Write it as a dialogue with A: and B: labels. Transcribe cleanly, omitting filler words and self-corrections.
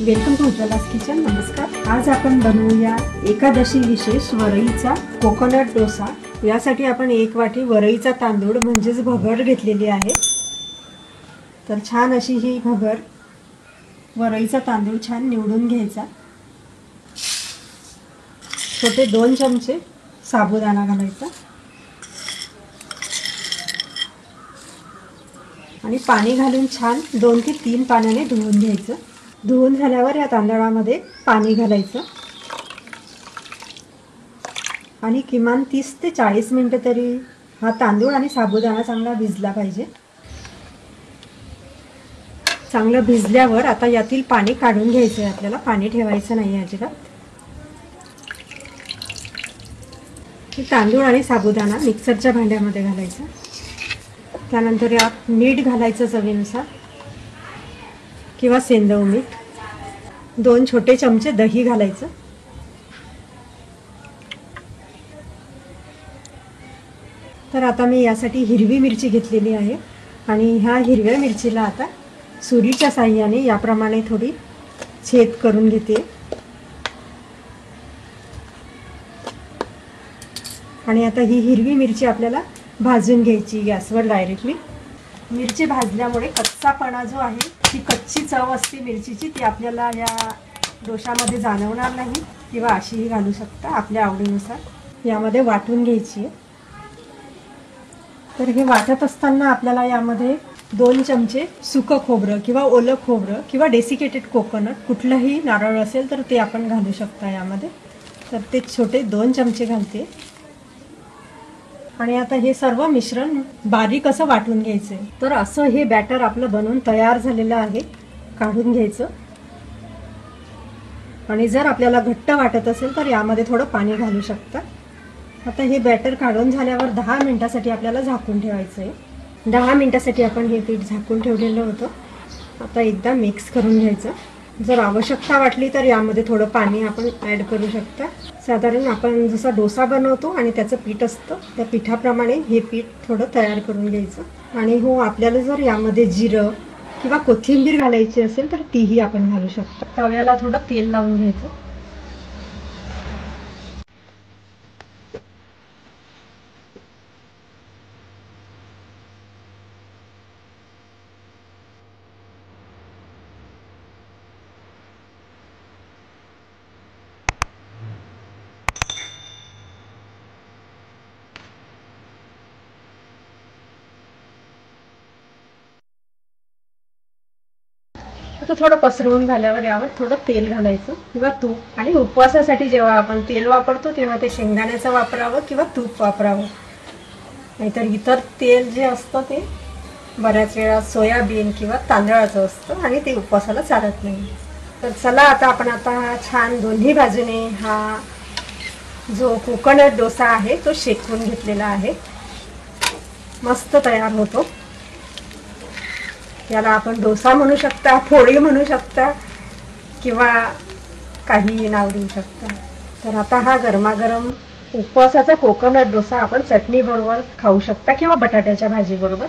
A: Welcome to उज्ज्वलास kitchen. नमस्कार. आज आपण बनवूया एकादशी विशेष वरईचा कोकोनट डोसा. यासाठी आपण 1 वाटी वरईचा तांदूळ म्हणजेच भगर घेतलेली आहे. तर छान अशी ही भगर वरईचा तांदूळ छान निवडून घ्यायचा. छोटे 2 चमचे साबुदाणा घालायचा आणि पाणी घालून छान 2 ते 3 पाण्याने धुवून घ्यायचं. धुवून झाल्यावर या तांदळामध्ये पाणी घालायचं आणि किमान 30 ते 40 मिनिटं तरी हा तांदूळ आणि साबुदाणा चांगला भिजला पाहिजे. चांगलं भिजल्यावर आता यातील पाणी काढून घ्यायचं आहे. आपल्याला पाणी ठेवायचं नाही आहे अजिबात. तांदूळ आणि साबुदाणा मिक्सरच्या भांड्यामध्ये घालायचा. त्यानंतर यात मीठ घालायचं चवीनुसार किंवा सेंदव मीठ. 2 छोटे चमचे दही घालायचं. तर आता मी यासाठी हिरवी मिरची घेतलेली आहे आणि ह्या हिरव्या मिरचीला आता सुरीच्या साहाय्याने याप्रमाणे थोडी छेद करून घेते आणि आता ही हिरवी मिरची आपल्याला भाजून घ्यायची गॅसवर डायरेक्टली. मिरची भाजल्यामुळे कच्चापणा जो आहे, ती कच्ची चव असते मिरचीची, ती आपल्याला या डोशामध्ये जाणवणार नाही किंवा अशीही घालू शकता आपल्या आवडीनुसार. यामध्ये वाटून घ्यायची आहे. तर हे वाटत असताना आपल्याला यामध्ये 2 चमचे सुकं खोबरं किंवा ओलं खोबरं किंवा डेसिकेटेड कोकोनट कुठलंही नारळ असेल तर ते आपण घालू शकता यामध्ये. तर ते छोटे 2 चमचे घालते आणि आता हे सर्व मिश्रण बारीक असं वाटून घ्यायचं आहे. तर असं हे बॅटर आपलं बनवून तयार झालेलं आहे. काढून घ्यायचं आणि जर आपल्याला घट्ट वाटत असेल तर यामध्ये थोडं पाणी घालू शकता. आता हे बॅटर काढून झाल्यावर 10 मिनिटासाठी आपल्याला झाकून ठेवायचं आहे. 10 मिनिटासाठी आपण हे पीठ झाकून ठेवलेलं होतं. आता एकदा मिक्स करून घ्यायचं. जर आवश्यकता वाटली तर यामध्ये थोडं पाणी आपण ॲड करू शकता. साधारण आपण जसा डोसा बनवतो आणि त्याचं पीठ असतं त्या पिठाप्रमाणे हे पीठ थोडं तयार करून घ्यायचं. आणि हो, आपल्याला जर यामध्ये जिरं किंवा कोथिंबीर घालायची असेल तर तीही आपण घालू शकतो. तव्याला थोडं तेल लावून घ्यायचं. आता थोडं पसरवून झाल्यावर यावर थोडं तेल घालायचं किंवा तूप. आणि उपवासासाठी जेव्हा आपण तेल वापरतो तेव्हा ते शेंगदाण्याचं वापरावं किंवा तूप वापरावं. नाहीतर इतर तेल जे असतं ते बऱ्याच वेळा सोयाबीन किंवा तांदळाचं असतं आणि ते उपवासाला चालत नाही. तर चला आता आपण छान दोन्ही बाजूने हा जो कोकोनट डोसा आहे तो शेकून घेतलेला आहे. मस्त तयार होतो. याला आपण डोसा म्हणू शकता, पोळी म्हणू शकता किंवा काही नाव देऊ शकता. तर आता हा गरमागरम उपवासाचा कोकोनट डोसा आपण चटणी बरोबर खाऊ शकता किंवा बटाट्याच्या भाजी बरोबर.